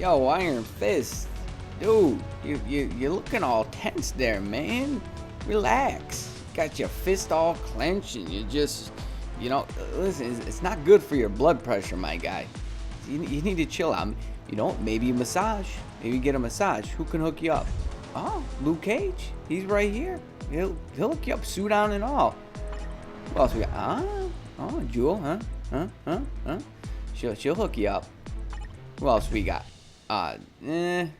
Yo, Iron Fist. Dude, you're looking all tense there, man. Relax. Got your fist all clenched and you just, listen, it's not good for your blood pressure, my guy. You need to chill out. Maybe a massage. Maybe get a massage. Who can hook you up? Oh, Luke Cage. He's right here. He'll hook you up, suit on and all. Who else we got? Oh, Jewel, huh? She'll hook you up. Who else we got? Maybe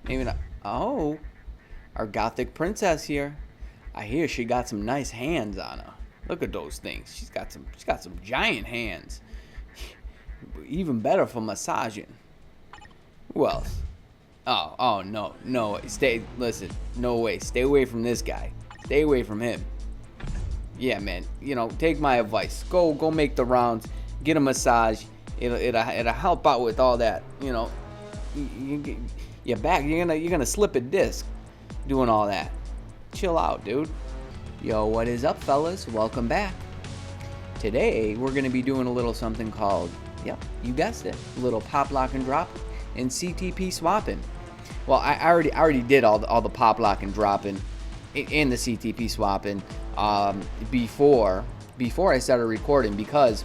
not. Oh, our gothic princess here. I hear she got some nice hands on her. Look at those things. She's got some giant hands. Even better for massaging. Who else? Oh no. Listen, no way. Stay away from this guy. Stay away from him. Yeah, man. Take my advice. Go make the rounds. Get a massage. It'll help out with all that. Your back. You're gonna slip a disc doing all that. Chill out, dude. Yo, what is up, fellas? Welcome back. Today we're gonna be doing a little something called, yep, you guessed it, a little pop, lock, and drop and CTP swapping. Well, I already did all the pop, lock, and dropping and the CTP swapping before I started recording, because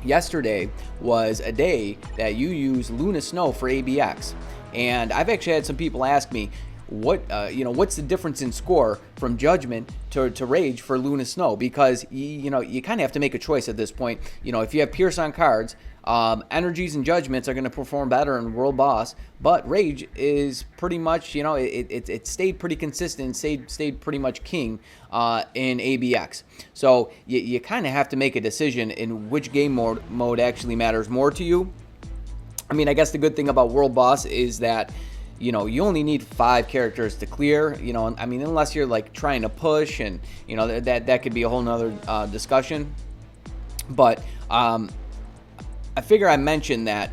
yesterday was a day that you use Luna Snow for ABX, and I've actually had some people ask me what's the difference in score from Judgment to Rage for Luna Snow, because you kind of have to make a choice at this point. If you have Pierce on cards, Energies and Judgments are going to perform better in World Boss, but Rage is pretty much, it stayed pretty consistent, stayed pretty much king in ABX. So you kind of have to make a decision in which game mode actually matters more to you. I mean, I guess the good thing about World Boss is that you only need 5 characters to clear. I mean, unless you're like trying to push, and that could be a whole nother discussion. But I figure I mentioned that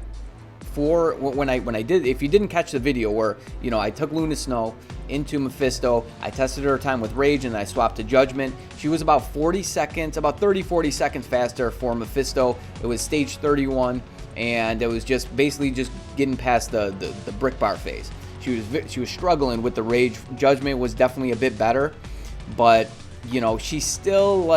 for when I did, if you didn't catch the video where I took Luna Snow into Mephisto, I tested her time with Rage, and I swapped to Judgment. She was about 40 seconds, about 30-40 seconds faster for Mephisto. It was stage 31, and it was just basically just getting past the brick bar phase. She was struggling with the Rage. Judgment was definitely a bit better, but she's still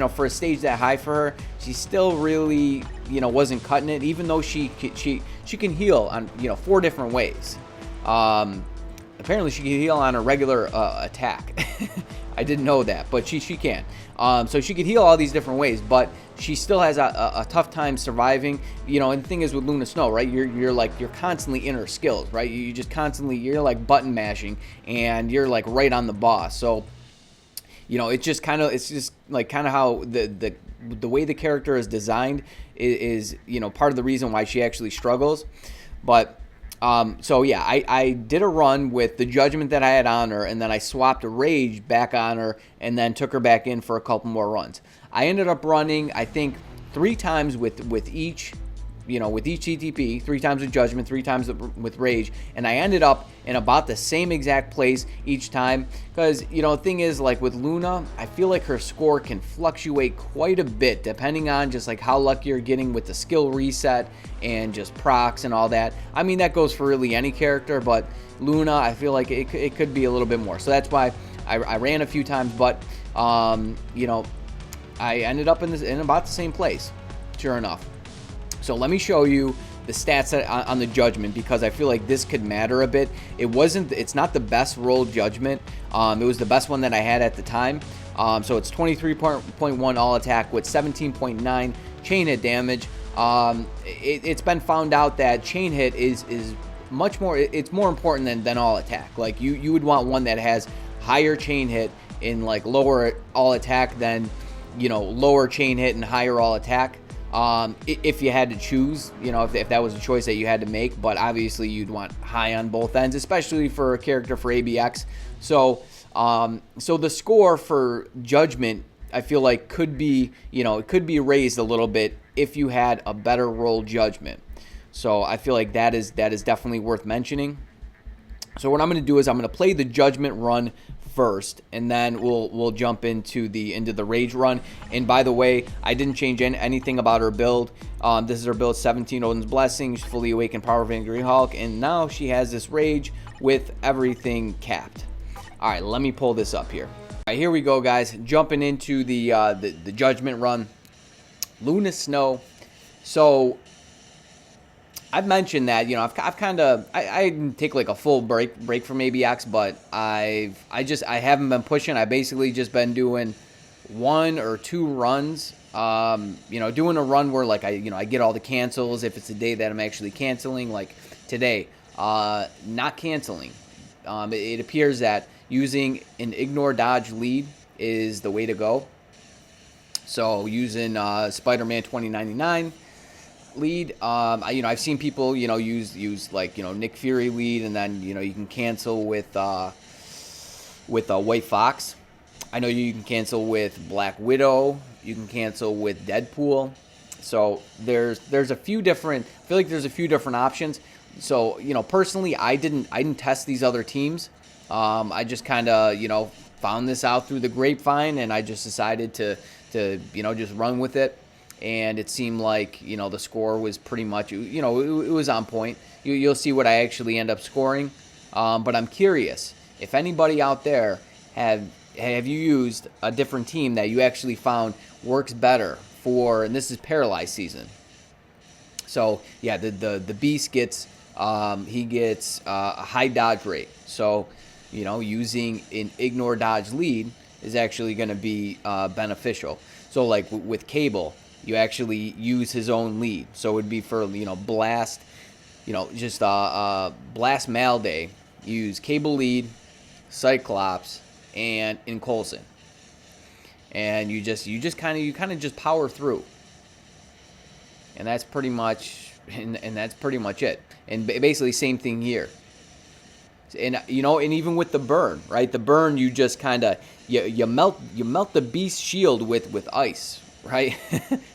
for a stage that high for her, she still really wasn't cutting it, even though she can heal on 4 different ways. Apparently she can heal on a regular attack. I didn't know that, but she can. So she could heal all these different ways, but she still has a tough time surviving. And the thing is with Luna Snow, right? You're constantly in her skills, right? You just constantly, you're like button mashing, and you're like right on the boss. So it's just kind of how the way the character is designed is part of the reason why she actually struggles. But so yeah, I did a run with the Judgment that I had on her, and then I swapped a Rage back on her, and then took her back in for a couple more runs. I ended up running, I think, 3 times with each CTP, 3 times with Judgment, 3 times with Rage, and I ended up in about the same exact place each time, because the thing is, like with Luna, I feel like her score can fluctuate quite a bit depending on just like how lucky you're getting with the skill reset and just procs and all that. I mean, that goes for really any character, but Luna, I feel like it could be a little bit more. So that's why I ran a few times, but I ended up in about the same place, sure enough. So let me show you the stats on the Judgment, because I feel like this could matter a bit. It's not the best rolled Judgment. It was the best one that I had at the time. So it's 23.1 all attack with 17.9 chain hit damage. It's been found out that chain hit is much more. It's more important than all attack. Like you would want one that has higher chain hit in like lower all attack than lower chain hit and higher all attack. If you had to choose, if that was a choice that you had to make, but obviously you'd want high on both ends, especially for a character for ABX. So the score for Judgment, I feel like could be raised a little bit if you had a better roll Judgment. So I feel like that is definitely worth mentioning. So what I'm going to do is I'm going to play the Judgment run first, and then we'll jump into the rage run. And by the way, I didn't change anything about her build. This is her build: 17 Odin's Blessing, fully awakened power of Angry Hulk, and now she has this rage with everything capped. All right, let me pull this up here. All right, here we go, guys. Jumping into the Judgment run. Luna Snow. So I've mentioned that, you know, I've kind of I didn't take like a full break from ABX, but I haven't been pushing. I basically just been doing 1 or 2 runs. You know, doing a run where like I get all the cancels if it's a day that I'm actually canceling, like today. Not canceling. It appears that using an ignore dodge lead is the way to go. So using Spider-Man 2099 lead, I've seen people, use like, Nick Fury lead, and then, you can cancel with White Fox. I know you can cancel with Black Widow. You can cancel with Deadpool. So there's a few different, I feel like there's a few different options. So, personally, I didn't test these other teams. I just kind of, found this out through the grapevine, and I just decided to just run with it. And it seemed like, the score was pretty much, it was on point. You'll see what I actually end up scoring. But I'm curious, if anybody out there have you used a different team that you actually found works better for, and this is Paralyzed season. So yeah, the Beast gets, he gets a high dodge rate. So, using an ignore dodge lead is actually going to be beneficial. So like with Cable, you actually use his own lead. So it would be for, Blast, just Blast Malday. Use Cable lead, Cyclops, and in Coulson. And you kind of just power through. And that's pretty much it. And basically same thing here. And and even with the burn, right? The burn, you just kind of you melt the Beast shield with ice, right?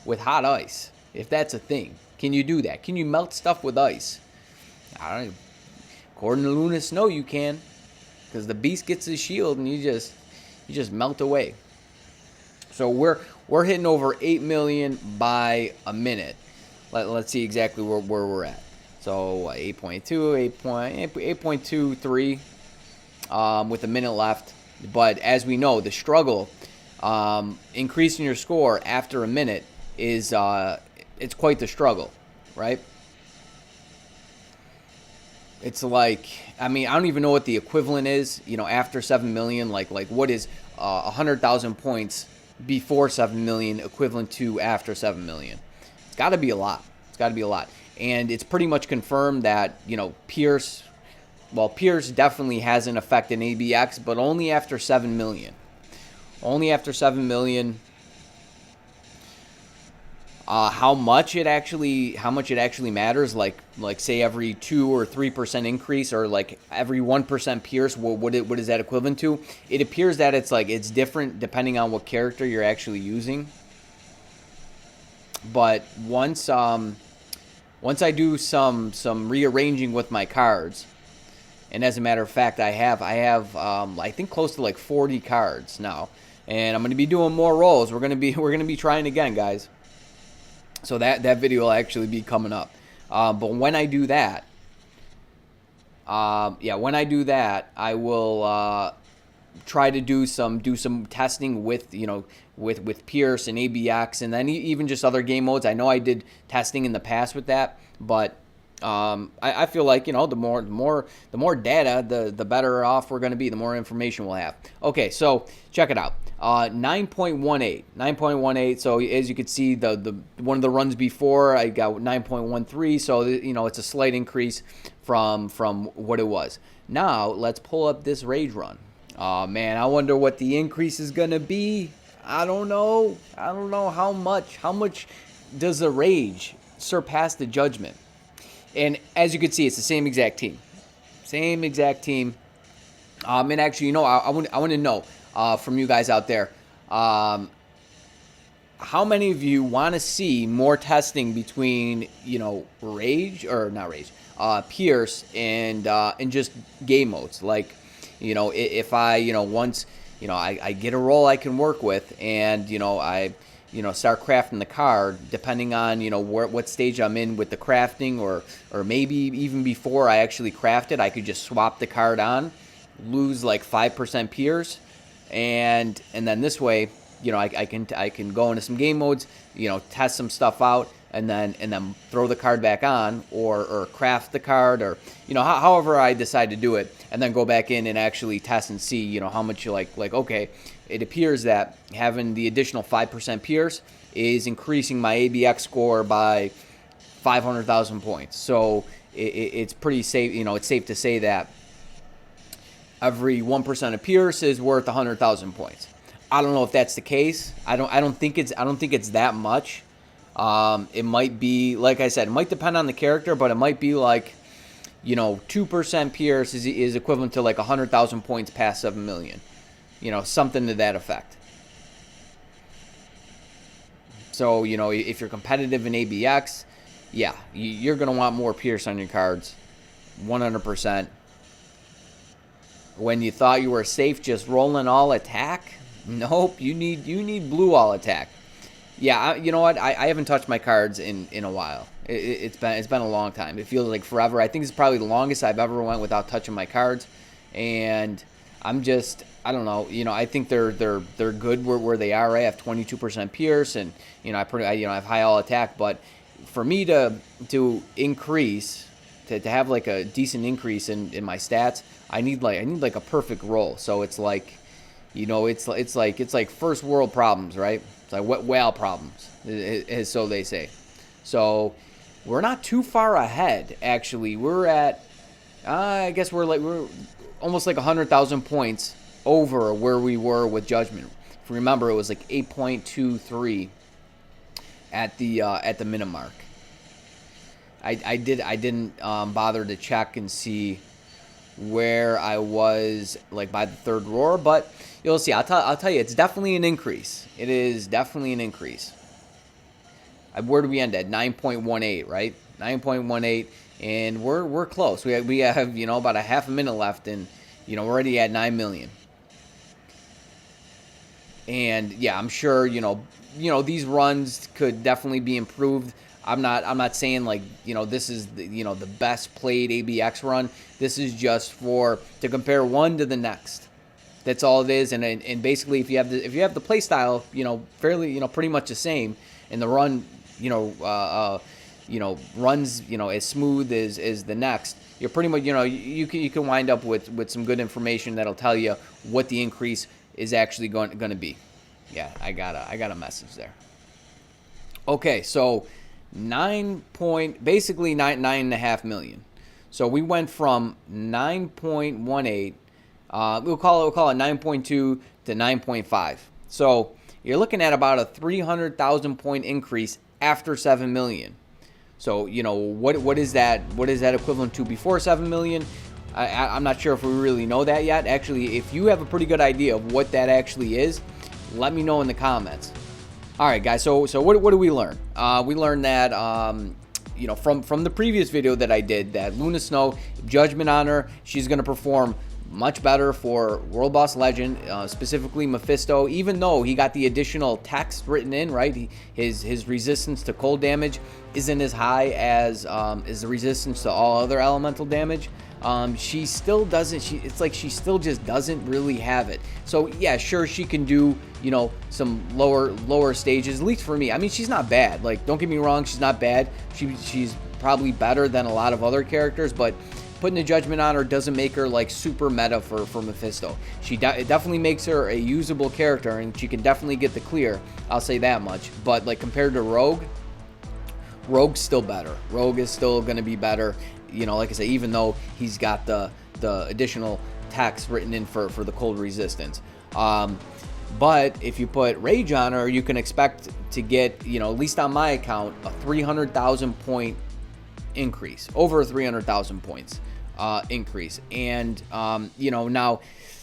With hot ice, if that's a thing. Can you do that? Can you melt stuff with ice? I don't know. According to Luna Snow, you can, because the Beast gets his shield and you just melt away. So we're hitting over 8 million by a minute. Let's see exactly where we're at. So 8.2, 8.23 with a minute left. But as we know, the struggle, increasing your score after a minute is it's quite the struggle, right? It's like, I don't even know what the equivalent is, after 7 million. Like what is 100,000 points before 7 million equivalent to after 7 million? It's got to be a lot. And it's pretty much confirmed that, Pierce definitely has an effect in ABX, but only after 7 million. Only after 7 million. How much it actually matters, like say every 2 or 3% increase, or like every 1% Pierce, what is that equivalent to? It appears that it's different depending on what character you're actually using. But once I do some rearranging with my cards, and as a matter of fact, I have I think close to like 40 cards now, and I'm going to be doing more rolls. We're going to be trying again, guys. So that video will actually be coming up. But when I do that, I will try to do some testing with with Pierce and ABX, and then even just other game modes. I know I did testing in the past with that, but I feel like the more data, the better off we're going to be. The more information we'll have. Okay, so check it out. 9.18. So as you can see, the one of the runs before I got 9.13. So it's a slight increase from what it was. Now let's pull up this rage run. Oh man, I wonder what the increase is going to be. I don't know how much. How much does the rage surpass the Judgment? And as you can see, it's the same exact team. And actually, I want to know from you guys out there, how many of you want to see more testing between Pierce and just game modes? Like, If I, once, I get a roll I can work with, and, I, start crafting the card, depending on, what stage I'm in with the crafting, or maybe even before I actually craft it, I could just swap the card on, lose like 5% peers, and then this way, I can go into some game modes, test some stuff out, and then throw the card back on, or craft the card, or however I decide to do it, and then go back in and actually test and see how much you like okay, it appears that having the additional 5% peers is increasing my ABX score by 500,000 points. So it's pretty safe. It's safe to say that every 1% of Pierce is worth 100,000 points. I don't know if that's the case. I don't think it's that much. It might be, like I said, it might depend on the character, but it might be like, 2% Pierce is equivalent to like 100,000 points past 7 million. Something to that effect. So, if you're competitive in ABX, yeah, you're going to want more Pierce on your cards. 100%. When you thought you were safe just rolling all attack, nope, you need blue all attack. Yeah, you know what? I haven't touched my cards in a while. It's been a long time. It feels like forever. I think it's probably the longest I've ever went without touching my cards, and I'm just, I don't know. I think they're good where they are. I have 22% Pierce, and I have high all attack. But for me to increase, to have like a decent increase in my stats, I need like a perfect roll. So it's like, it's like first world problems, right? It's like whale problems, so they say. So we're not too far ahead, actually. We're at, I guess we're almost like 100,000 points over where we were with Judgment. If you remember, it was like 8.23 at the minute mark. I didn't bother to check and see where I was like by the third roar, but you'll see. I'll tell you, it's definitely an increase. It is definitely an increase. Where do we end at? 9.18, right? 9.18, and we're close. We have about a half a minute left, and we're already at 9 million. And yeah, I'm sure these runs could definitely be improved. I'm not saying like this is the best played ABX run. This is just to compare one to the next. That's all it is. And basically, if you have the play style fairly pretty much the same, and the run runs as smooth as the next, you're pretty much you can wind up with some good information that'll tell you what the increase is actually going to be. Yeah, I got a message there. Okay, so basically 9.5 million. So we went from 9.18, we'll call it 9.2 to 9.5. So you're looking at about a 300,000 point increase after 7 million. So what is that equivalent to before 7 million? I'm not sure if we really know that yet. Actually, if you have a pretty good idea of what that actually is, let me know in the comments. All right, guys. So what do we learn? We learned that from the previous video that I did, that Luna Snow, Judgment on her, she's going to perform much better for World Boss Legend, specifically Mephisto. Even though he got the additional text written in, right? His resistance to cold damage isn't as high as the resistance to all other elemental damage. She still doesn't. It's like she still just doesn't really have it. So yeah, sure, she can do some lower stages. At least for me, I mean, she's not bad. Like, don't get me wrong, she's not bad. She's probably better than a lot of other characters, but putting a Judgment on her doesn't make her like super meta for Mephisto. It definitely makes her a usable character, and she can definitely get the clear. I'll say that much. But like compared to Rogue's still better. Rogue is still going to be better. Like I say, even though he's got the additional text written in for the cold resistance. But if you put Rage on her, you can expect to get, at least on my account, a 300,000 point increase, over 300,000 points increase. And now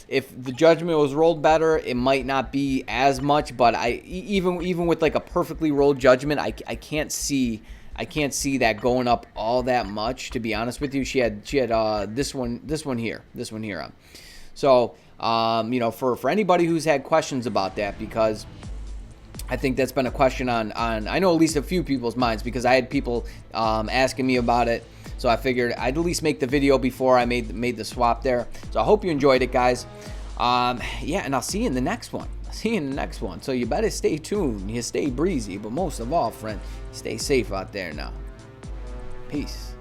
if the Judgment was rolled better, it might not be as much, but even with like a perfectly rolled Judgment, I can't see that going up all that much, to be honest with you. She had this one here on. So, you know, for anybody who's had questions about that, because I think that's been a question on I know at least a few people's minds, because I had people asking me about it. So I figured I'd at least make the video before I made the swap there. So I hope you enjoyed it, guys. Yeah, and I'll see you in the next one. So you better stay tuned. You stay breezy, but most of all, friend, stay safe out there now. Peace.